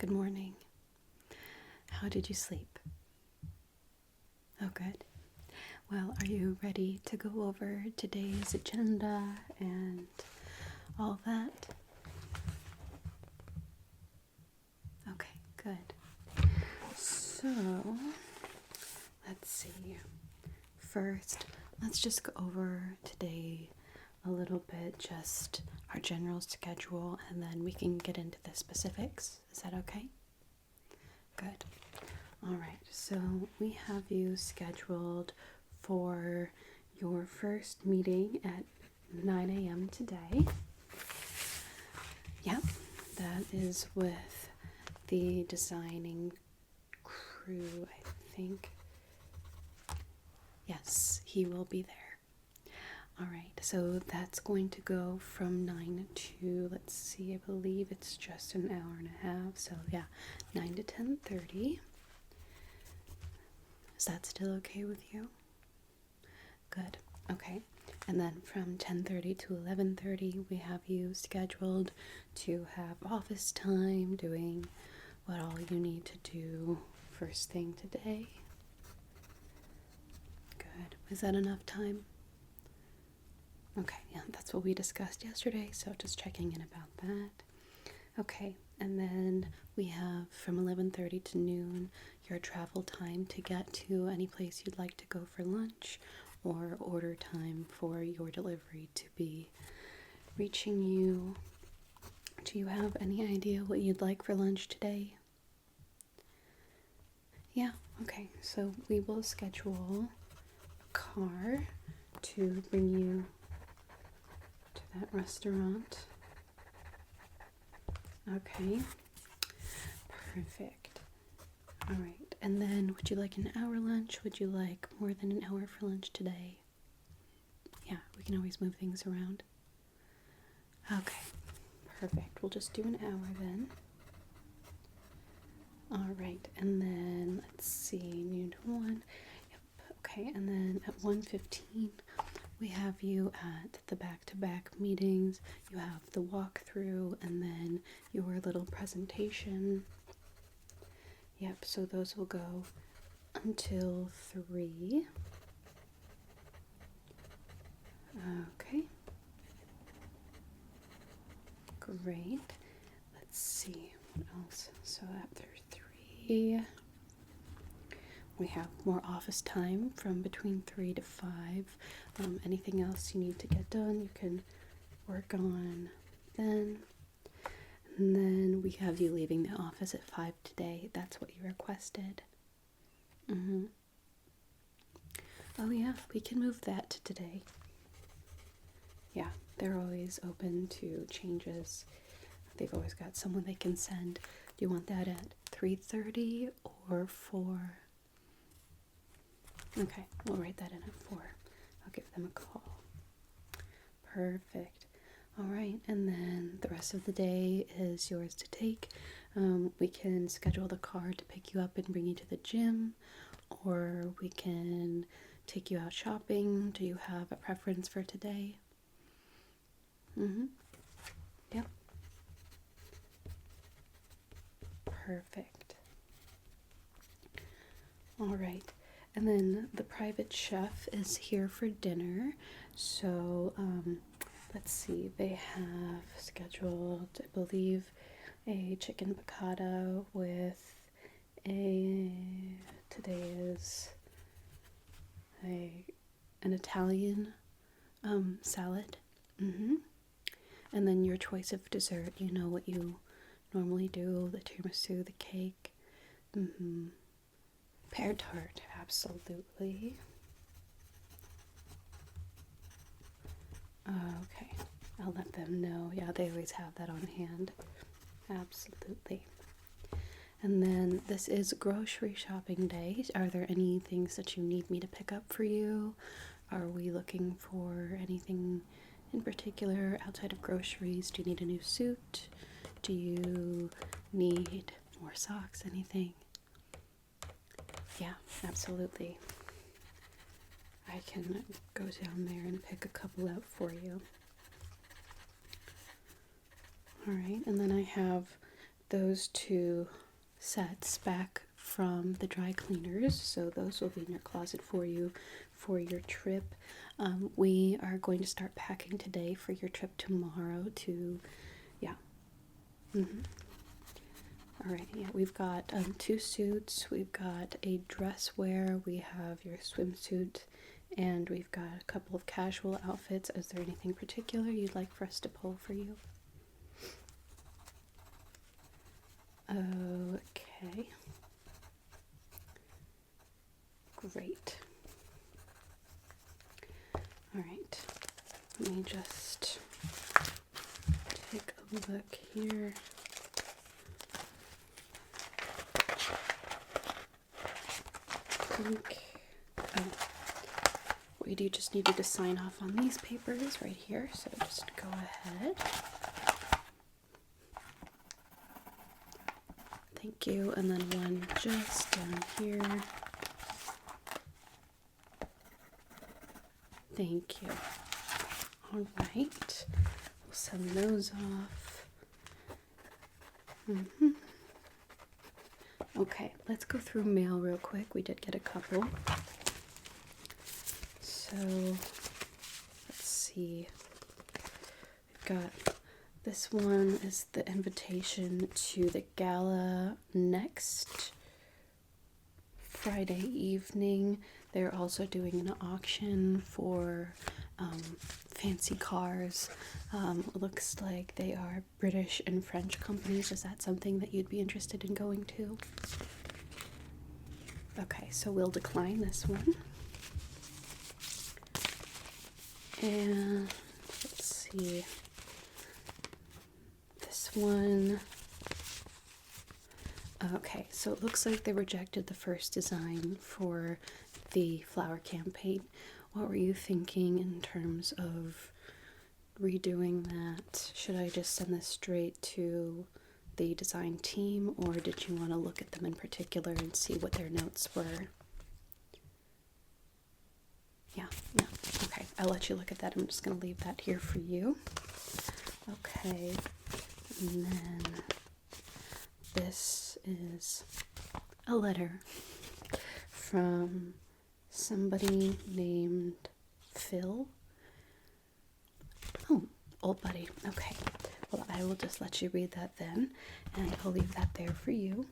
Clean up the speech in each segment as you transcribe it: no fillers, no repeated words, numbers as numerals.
Good morning. How did you sleep? Oh, good. Well, are you ready to go over today's agenda and all that? Okay, good. So, let's see. First, let's just go over today a little bit, just our general schedule, and then we can get into the specifics. Is that okay? Good. All right, so we have you scheduled for your first meeting at 9 a.m. today. Yep, that is with the designing crew, I think. Yes, he will be there. All right, so that's going to go from 9 to, let's see, I believe it's just an hour and a half. So yeah, 9 to 10:30. Is that still okay with you? Good. Okay. And then from 10:30 to 11:30, we have you scheduled to have office time, doing what all you need to do first thing today. Good. Is that enough time? Okay, yeah, that's what we discussed yesterday, so just checking in about that. Okay, and then we have from 11:30 to noon your travel time to get to any place you'd like to go for lunch, or order time for your delivery to be reaching you. Do you have any idea what you'd like for lunch today? Yeah, okay, so we will schedule a car to bring you to that restaurant. Okay, perfect. All right, and then would you like an hour lunch? Would you like more than an hour for lunch today? Yeah, we can always move things around. Okay, perfect. We'll just do an hour then. All right, and then let's see, noon to 1. Yep, okay, and then at 1:15, we have you at the back-to-back meetings. You have the walkthrough and then your little presentation. Yep, so those will go until 3. Okay. Great. Let's see what else. So after 3, we have more office time from between 3 to 5. Anything else you need to get done, you can work on then. And then we have you leaving the office at 5 today. That's what you requested. Oh yeah, we can move that to today. Yeah, they're always open to changes. They've always got someone they can send. Do you want that at 3:30 or 4? Okay, we'll write that in at 4. I'll give them a call. Perfect. All right, and then the rest of the day is yours to take. We can schedule the car to pick you up and bring you to the gym, or we can take you out shopping. Do you have a preference for today? Yep. Perfect. All right. And then the private chef is here for dinner. So, let's see, they have scheduled, I believe, a chicken piccata with today is an Italian salad. And then your choice of dessert, you know what you normally do, the tiramisu, the cake. Pear tart, absolutely. Okay, I'll let them know. Yeah, they always have that on hand. Absolutely. And then this is grocery shopping day. Are there any things that you need me to pick up for you? Are we looking for anything in particular outside of groceries? Do you need a new suit? Do you need more socks? Anything? Yeah, absolutely. I can go down there and pick a couple out for you. All right, and then I have those two sets back from the dry cleaners, so those will be in your closet for you for your trip. We are going to start packing today for your trip tomorrow to, yeah. All right, yeah, we've got 2 suits, we've got a dress wear, we have your swimsuit, and we've got a couple of casual outfits. Is there anything particular you'd like for us to pull for you? Okay. Great. All right. Let me just take a look here. Oh, we do just need you to sign off on these papers right here, so just go ahead. Thank you, and then one just down here. Thank you. All right, we'll send those off. Okay, let's go through mail real quick. We did get a couple. So, let's see. We've got this one is the invitation to the gala next Friday evening. They're also doing an auction for fancy cars. Looks like they are British and French companies. Is that something that you'd be interested in going to? Okay, so we'll decline this one. And let's see. This one. Okay, so it looks like they rejected the first design for the flower campaign. What were you thinking in terms of redoing that? Should I just send this straight to the design team, or did you want to look at them in particular and see what their notes were? Yeah, okay, I'll let you look at that. I'm just going to leave that here for you. Okay, and then this is a letter from somebody named Phil. Oh, old buddy. Okay. Well, I will just let you read that then, and I'll leave that there for you.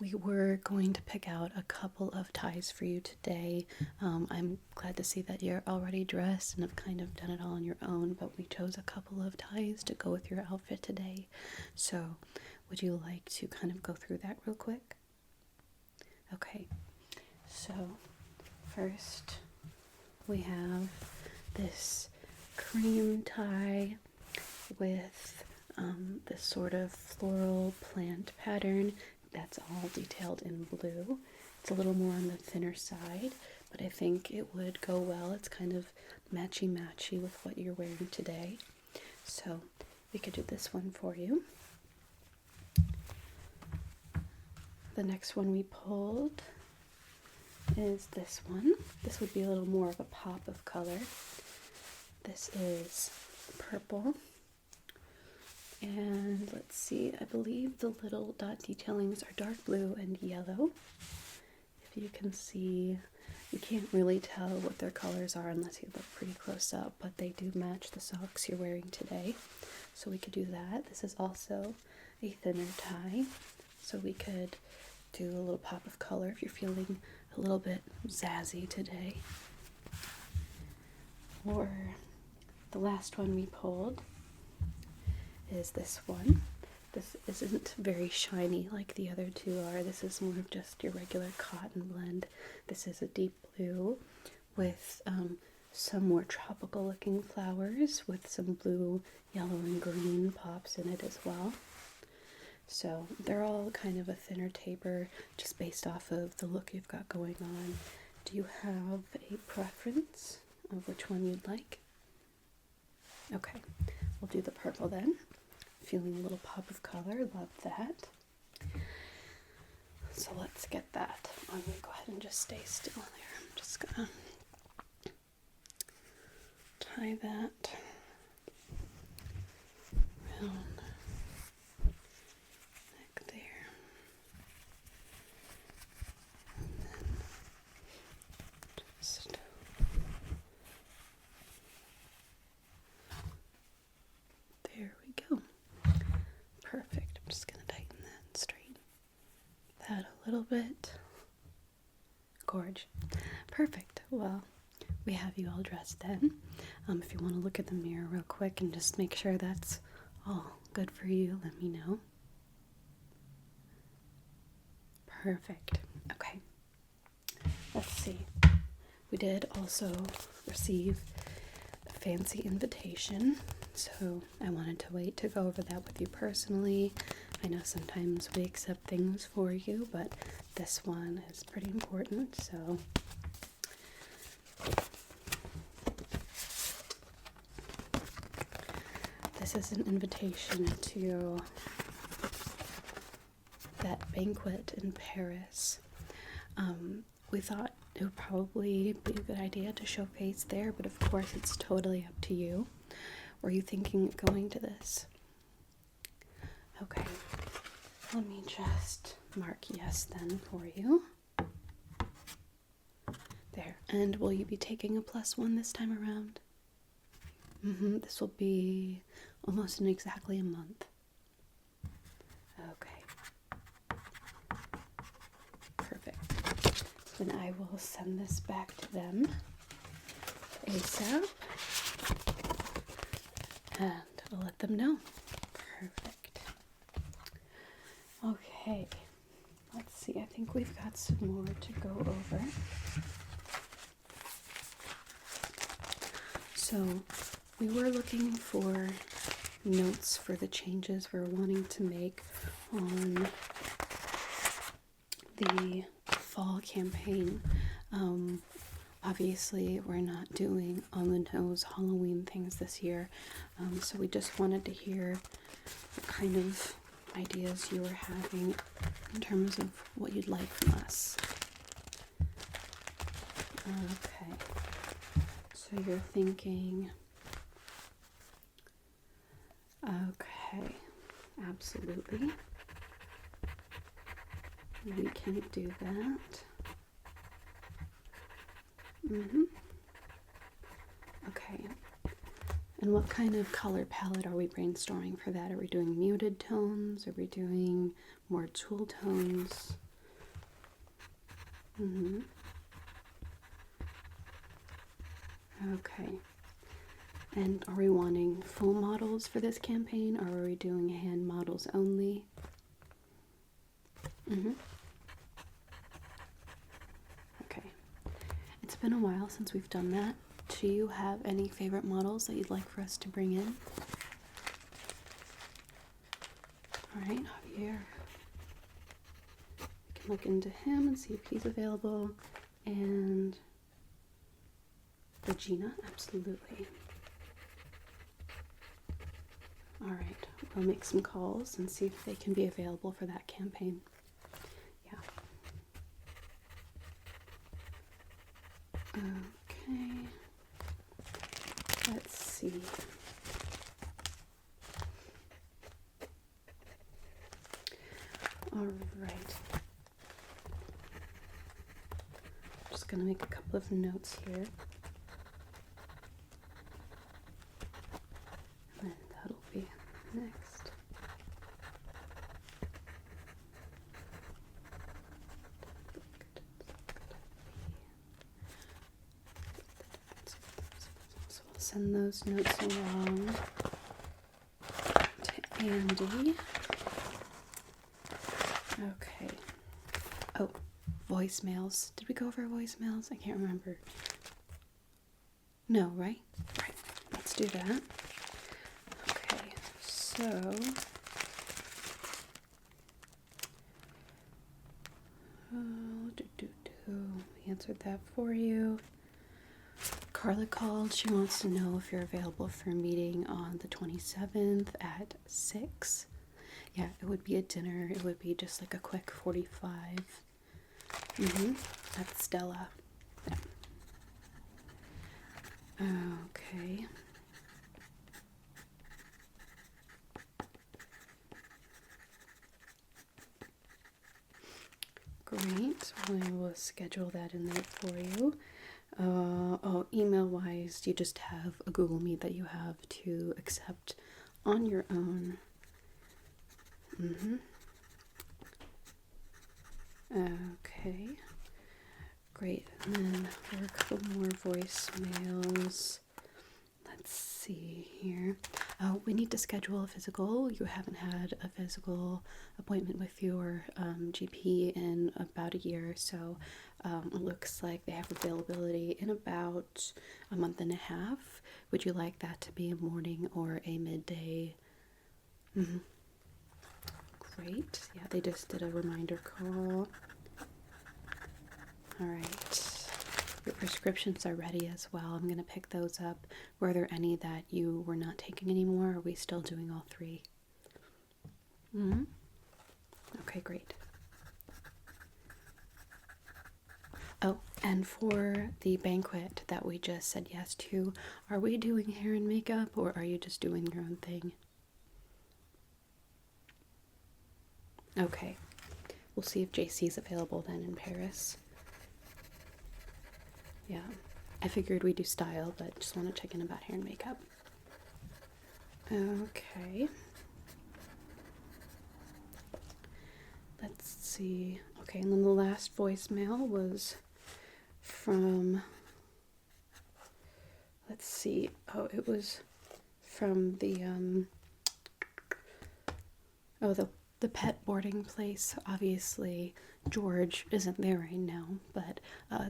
We were going to pick out a couple of ties for you today. I'm glad to see that you're already dressed and have kind of done it all on your own, but we chose a couple of ties to go with your outfit today. So, would you like to kind of go through that real quick? Okay. So, first we have this cream tie with this sort of floral plant pattern that's all detailed in blue. It's a little more on the thinner side, but I think it would go well. It's kind of matchy-matchy with what you're wearing today. So we could do this one for you. The next one we pulled is this one. This would be a little more of a pop of color. This is purple. And let's see, I believe the little dot detailings are dark blue and yellow. If you can see, you can't really tell what their colors are unless you look pretty close up, but they do match the socks you're wearing today. So we could do that. This is also a thinner tie, so we could do a little pop of color if you're feeling a little bit zazzy today. Or the last one we pulled is this one. This isn't very shiny like the other two are. This is more of just your regular cotton blend. This is a deep blue with some more tropical looking flowers with some blue, yellow, and green pops in it as well. So they're all kind of a thinner taper just based off of the look you've got going on. Do you have a preference of which one you'd like? Okay, we'll do the purple then. Feeling a little pop of color, love that. So let's get that. I'm going to go ahead and just stay still there. I'm just going to tie that around little bit? Gorge. Perfect. Well, we have you all dressed then. If you want to look at the mirror real quick and just make sure that's all good for you, let me know. Perfect. Okay. Let's see. We did also receive a fancy invitation, so I wanted to wait to go over that with you personally. I know sometimes we accept things for you, but this one is pretty important, so this is an invitation to that banquet in Paris. We thought it would probably be a good idea to show face there, but of course it's totally up to you. Were you thinking of going to this? Okay, let me just mark yes then for you. There, and will you be taking a +1 this time around? This will be almost in exactly a month. Okay. Perfect. Then I will send this back to them ASAP. And I'll let them know. Perfect. Okay. Let's see. I think we've got some more to go over. So we were looking for notes for the changes we're wanting to make on the fall campaign. Obviously, we're not doing on the nose Halloween things this year, so we just wanted to hear what kind of ideas you were having in terms of what you'd like from us. Okay, so you're thinking, okay, absolutely, we can do that. Okay. And what kind of color palette are we brainstorming for that? Are we doing muted tones? Are we doing more jewel tones? Okay. And are we wanting full models for this campaign, or are we doing hand models only? Okay. It's been a while since we've done that. Do you have any favorite models that you'd like for us to bring in? Alright, Javier. We can look into him and see if he's available. And Regina, absolutely. Alright, we'll make some calls and see if they can be available for that campaign. Yeah. Okay. Let's see. All right. Just gonna make a couple of notes here. And then that'll be next. So we'll send those notes along to Andy. Okay. Oh, voicemails. Did we go over voicemails? I can't remember. No, right? Right. Let's do that. Okay, so we answered that for you. Carla called. She wants to know if you're available for a meeting on the 27th at 6. Yeah, it would be a dinner. It would be just like a quick 45. That's Stella. Yeah. Okay. Great. We will schedule that in there for you. Oh, email-wise, you just have a Google Meet that you have to accept on your own. Okay. Great. And then there are a couple more voicemails. Let's see here. Oh, we need to schedule a physical. You haven't had a physical appointment with your GP in about a year, so it looks like they have availability in about a month and a half. Would you like that to be a morning or a midday? Mm-hmm. Great. Yeah, they just did a reminder call. All right. Your prescriptions are ready as well. I'm going to pick those up. Were there any that you were not taking anymore? Or are we still doing all three? Mm-hmm. Okay, great. Oh, and for the banquet that we just said yes to, are we doing hair and makeup or are you just doing your own thing? Okay. We'll see if JC's available then in Paris. Yeah. I figured we'd do style, but just want to check in about hair and makeup. Okay. Let's see. Okay, and then the last voicemail was from, let's see. Oh, it was from the the pet boarding place. Obviously, George isn't there right now, but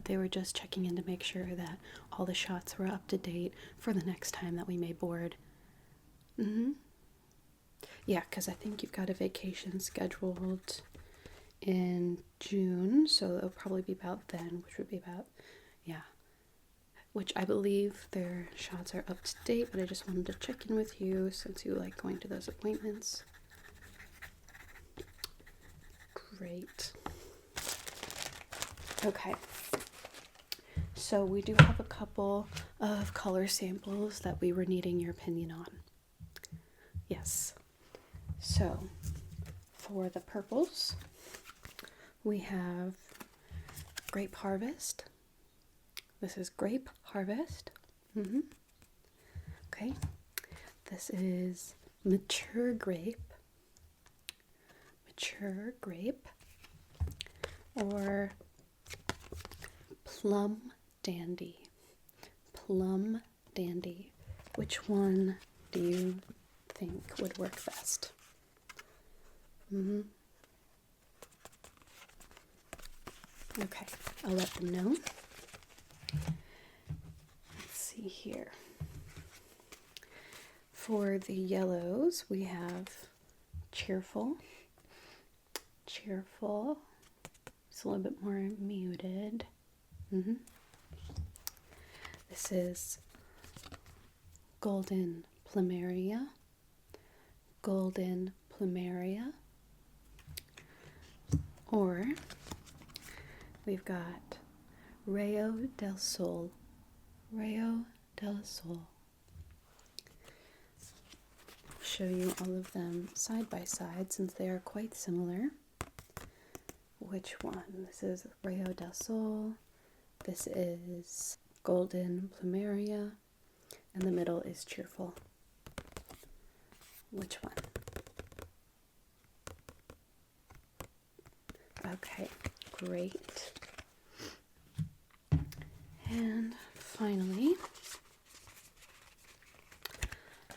they were just checking in to make sure that all the shots were up to date for the next time that we may board. Mm-hmm. Yeah, because I think you've got a vacation scheduled in June, so it'll probably be about then, which would be about, yeah. Which I believe their shots are up to date, but I just wanted to check in with you since you like going to those appointments. Great. Okay. So we do have a couple of color samples that we were needing your opinion on. Yes. So for the purples, we have Grape Harvest. This is Grape Harvest. Mm-hmm. Okay. This is Mature Grape. Mature Grape. Or Plum Dandy. Plum Dandy. Which one do you think would work best? Mm-hmm. Okay, I'll let them know. Let's see here. For the yellows, we have Cheerful. Cheerful. It's a little bit more muted. Mm-hmm. This is Golden Plumeria. Golden Plumeria. Or we've got Rayo del Sol. Rayo del Sol. I'll show you all of them side by side since they are quite similar. Which one? This is Rayo del Sol. This is Golden Plumeria. And the middle is Cheerful. Which one? Okay, great. And finally,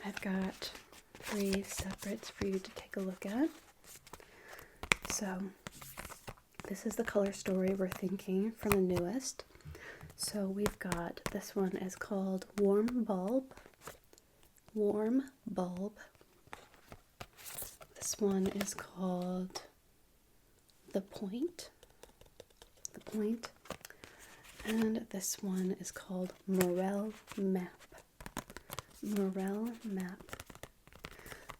I've got 3 separates for you to take a look at. So this is the color story we're thinking from the newest. So we've got, this one is called Warm Bulb. Warm Bulb. This one is called The Point. The Point. And this one is called Morel Map. Morel Map.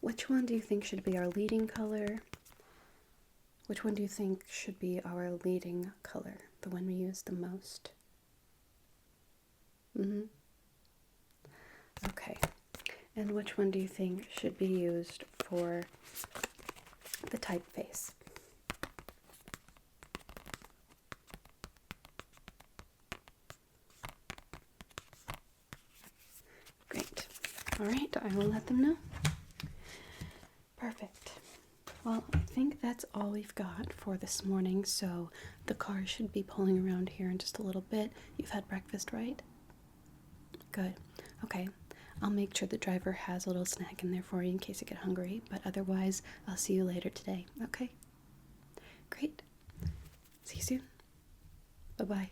Which one do you think should be our leading color? Which one do you think should be our leading color? The one we use the most? Mm-hmm. Okay. And which one do you think should be used for the typeface? Great. All right, I will let them know. Perfect. Well, I think that's all we've got for this morning. So the car should be pulling around here in just a little bit. You've had breakfast, right? Good. Okay. I'll make sure the driver has a little snack in there for you in case you get hungry. But otherwise, I'll see you later today. Okay? Great. See you soon. Bye-bye.